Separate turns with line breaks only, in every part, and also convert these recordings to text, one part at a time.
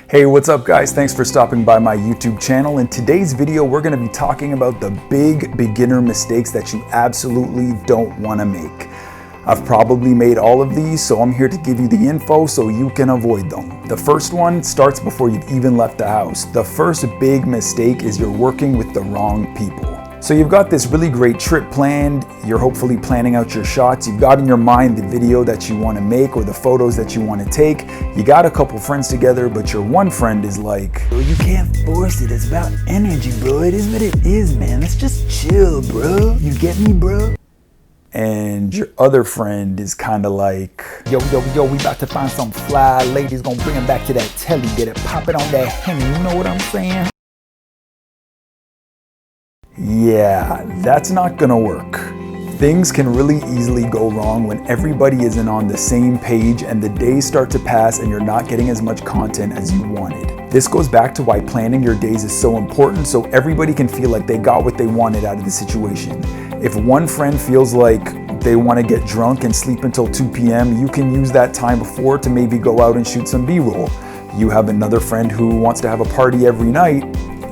Hey, what's up guys? Thanks for stopping by my YouTube channel. In today's video, we're gonna be talking about the big beginner mistakes that you absolutely don't wanna make. I've probably made all of these, so I'm here to give you the info so you can avoid them. The first one starts before you've even left the house. The first big mistake is you're working with the wrong people. So you've got this really great trip planned, you're hopefully planning out your shots, you've got in your mind the video that you want to make or the photos that you want to take, you got a couple friends together, but your one friend is like, bro, you can't force it, it's about energy, bro, it is what it is, man, let's just chill, bro, you get me, bro? And your other friend is kind of like, yo, we about to find some fly ladies, gonna bring them back to that telly, get it popping on that Henny, you know what I'm saying? Yeah, that's not gonna work. Things can really easily go wrong when everybody isn't on the same page and the days start to pass and you're not getting as much content as you wanted. This goes back to why planning your days is so important, so everybody can feel like they got what they wanted out of the situation. If one friend feels like they want to get drunk and sleep until 2 p.m., you can use that time before to maybe go out and shoot some B-roll. You have another friend who wants to have a party every night,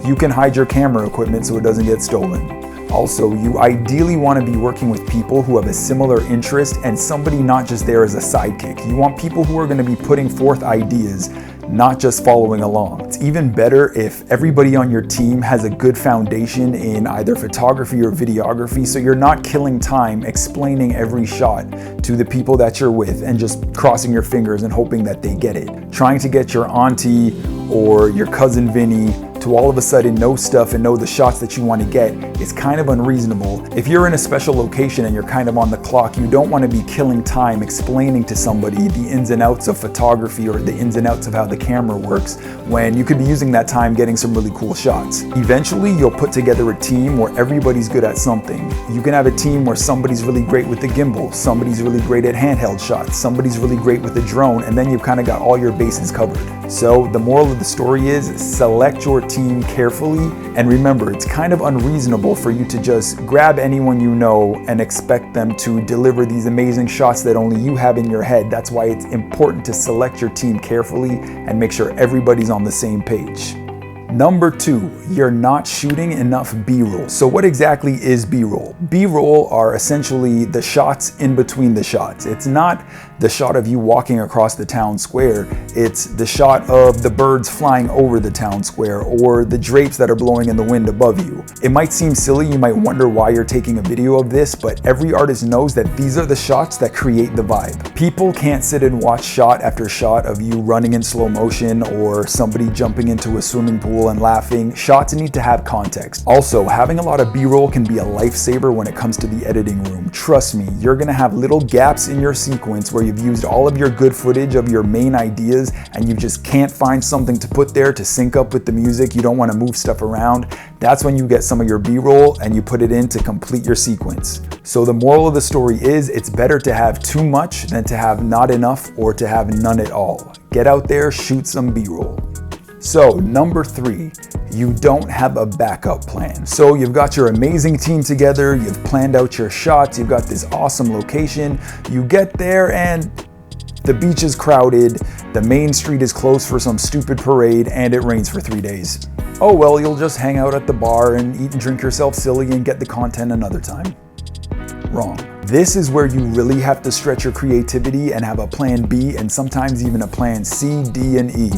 you can hide your camera equipment so it doesn't get stolen. Also, you ideally want to be working with people who have a similar interest and somebody not just there as a sidekick. You want people who are going to be putting forth ideas, not just following along. It's even better if everybody on your team has a good foundation in either photography or videography, so you're not killing time explaining every shot to the people that you're with and just crossing your fingers and hoping that they get it. Trying to get your auntie or your cousin Vinny to all of a sudden know stuff and know the shots that you want to get is kind of unreasonable. If you're in a special location and you're kind of on the clock, you don't want to be killing time explaining to somebody the ins and outs of photography or the ins and outs of how the camera works when you could be using that time getting some really cool shots. Eventually, you'll put together a team where everybody's good at something. You can have a team where somebody's really great with the gimbal, somebody's really great at handheld shots, somebody's really great with the drone, and then you've kind of got all your bases covered. So the moral of the story is select your team carefully, and remember, it's kind of unreasonable for you to just grab anyone you know and expect them to deliver these amazing shots that only you have in your head. That's why it's important to select your team carefully and make sure everybody's on the same page. Number 2, you're not shooting enough B-roll. So what exactly is B-roll? B-roll are essentially the shots in between the shots. It's not the shot of you walking across the town square. It's the shot of the birds flying over the town square or the drapes that are blowing in the wind above you. It might seem silly, you might wonder why you're taking a video of this, but every artist knows that these are the shots that create the vibe. People can't sit and watch shot after shot of you running in slow motion or somebody jumping into a swimming pool and laughing. Shots need to have context. Also, having a lot of B-roll can be a lifesaver when it comes to the editing room. Trust me, you're gonna have little gaps in your sequence where you've used all of your good footage of your main ideas and you just can't find something to put there to sync up with the music. You don't want to move stuff around. That's when you get some of your B-roll and you put it in to complete your sequence. So the moral of the story is it's better to have too much than to have not enough or to have none at all. Get out there, shoot some B-roll. So number 3, you don't have a backup plan. So you've got your amazing team together, you've planned out your shots, you've got this awesome location, you get there and the beach is crowded, the main street is closed for some stupid parade, and it rains for 3 days. Oh well, you'll just hang out at the bar and eat and drink yourself silly and get the content another time. Wrong. This is where you really have to stretch your creativity and have a plan B and sometimes even a plan C, D, and E.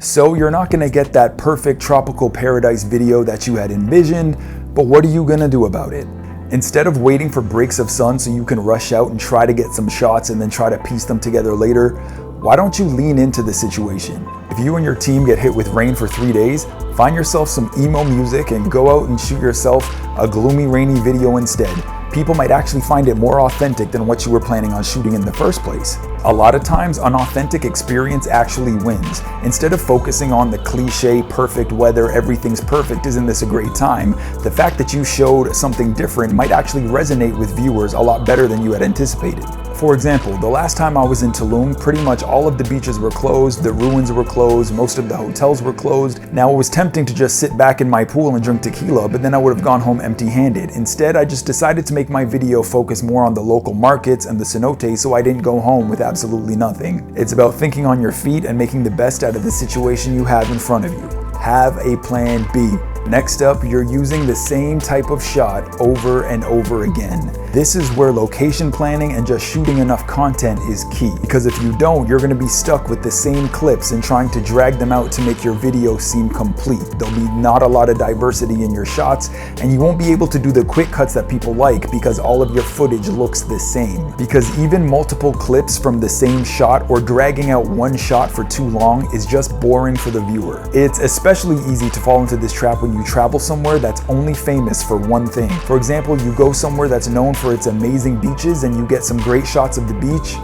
So you're not gonna get that perfect tropical paradise video that you had envisioned, but what are you gonna do about it? Instead of waiting for breaks of sun so you can rush out and try to get some shots and then try to piece them together later, why don't you lean into the situation? If you and your team get hit with rain for 3 days, find yourself some emo music and go out and shoot yourself a gloomy, rainy video instead. People might actually find it more authentic than what you were planning on shooting in the first place. A lot of times, an authentic experience actually wins. Instead of focusing on the cliche, perfect weather, everything's perfect, isn't this a great time? The fact that you showed something different might actually resonate with viewers a lot better than you had anticipated. For example, the last time I was in Tulum, pretty much all of the beaches were closed, the ruins were closed, most of the hotels were closed. Now it was tempting to just sit back in my pool and drink tequila, but then I would have gone home empty-handed. Instead, I just decided to make my video focus more on the local markets and the cenote, so I didn't go home with absolutely nothing. It's about thinking on your feet and making the best out of the situation you have in front of you. Have a plan B. Next up, you're using the same type of shot over and over again. This is where location planning and just shooting enough content is key. Because if you don't, you're gonna be stuck with the same clips and trying to drag them out to make your video seem complete. There'll be not a lot of diversity in your shots, and you won't be able to do the quick cuts that people like because all of your footage looks the same. Because even multiple clips from the same shot or dragging out one shot for too long is just boring for the viewer. It's especially easy to fall into this trap when you travel somewhere that's only famous for one thing. For example, you go somewhere that's known for its amazing beaches and you get some great shots of the beach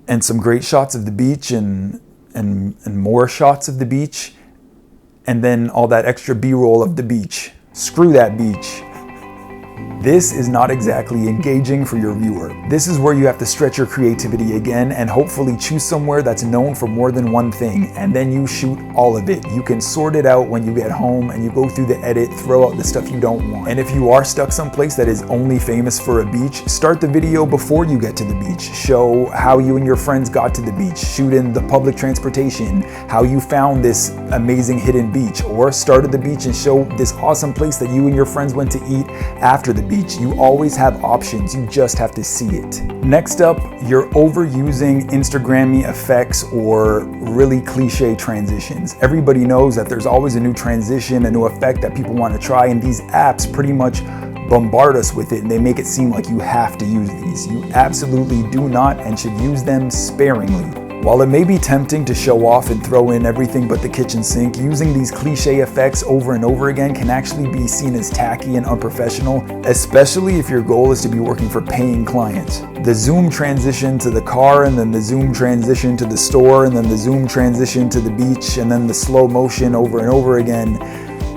and some great shots of the beach and more shots of the beach and then all that extra B-roll of the beach. Screw that beach. This is not exactly engaging for your viewer. This is where you have to stretch your creativity again and hopefully choose somewhere that's known for more than one thing, and then you shoot all of it. You can sort it out when you get home and you go through the edit, throw out the stuff you don't want. And if you are stuck someplace that is only famous for a beach, start the video before you get to the beach. Show how you and your friends got to the beach, shoot in the public transportation, how you found this amazing hidden beach, or start at the beach and show this awesome place that you and your friends went to eat after the beach. You always have options, you just have to see it. Next up, you're overusing Instagrammy effects or really cliche transitions. Everybody knows that there's always a new transition, a new effect that people want to try, and these apps pretty much bombard us with it and they make it seem like you have to use these. You absolutely do not and should use them sparingly. While it may be tempting to show off and throw in everything but the kitchen sink, using these cliche effects over and over again can actually be seen as tacky and unprofessional, especially if your goal is to be working for paying clients. The zoom transition to the car, and then the zoom transition to the store, and then the zoom transition to the beach, and then the slow motion over and over again.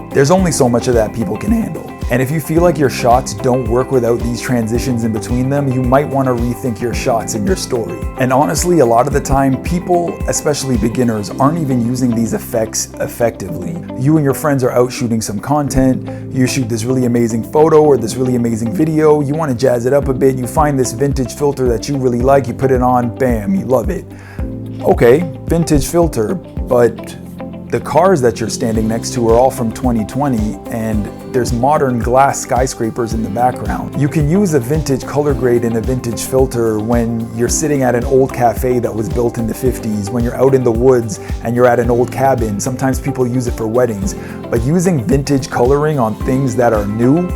There's only so much of that people can handle. And if you feel like your shots don't work without these transitions in between them, you might want to rethink your shots and your story. And honestly, a lot of the time, people, especially beginners, aren't even using these effects effectively. You and your friends are out shooting some content, you shoot this really amazing photo or this really amazing video, you want to jazz it up a bit, you find this vintage filter that you really like, you put it on, bam, you love it. Okay, vintage filter, but the cars that you're standing next to are all from 2020 and there's modern glass skyscrapers in the background. You can use a vintage color grade and a vintage filter when you're sitting at an old cafe that was built in the 50s, when you're out in the woods and you're at an old cabin. Sometimes people use it for weddings, but using vintage coloring on things that are new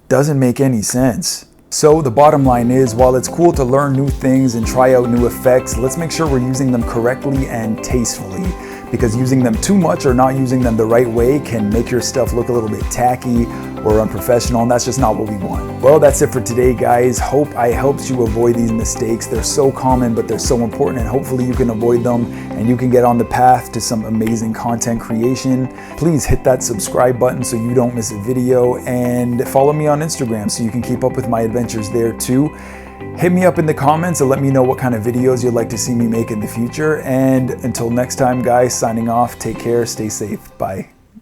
doesn't make any sense. So the bottom line is, while it's cool to learn new things and try out new effects, let's make sure we're using them correctly and tastefully. Because using them too much or not using them the right way can make your stuff look a little bit tacky or unprofessional, and that's just not what we want. Well, that's it for today, guys. Hope I helped you avoid these mistakes. They're so common, but they're so important, and hopefully you can avoid them and you can get on the path to some amazing content creation. Please hit that subscribe button so you don't miss a video, and follow me on Instagram so you can keep up with my adventures there too. Hit me up in the comments and let me know what kind of videos you'd like to see me make in the future. And until next time, guys, signing off. Take care, stay safe, bye.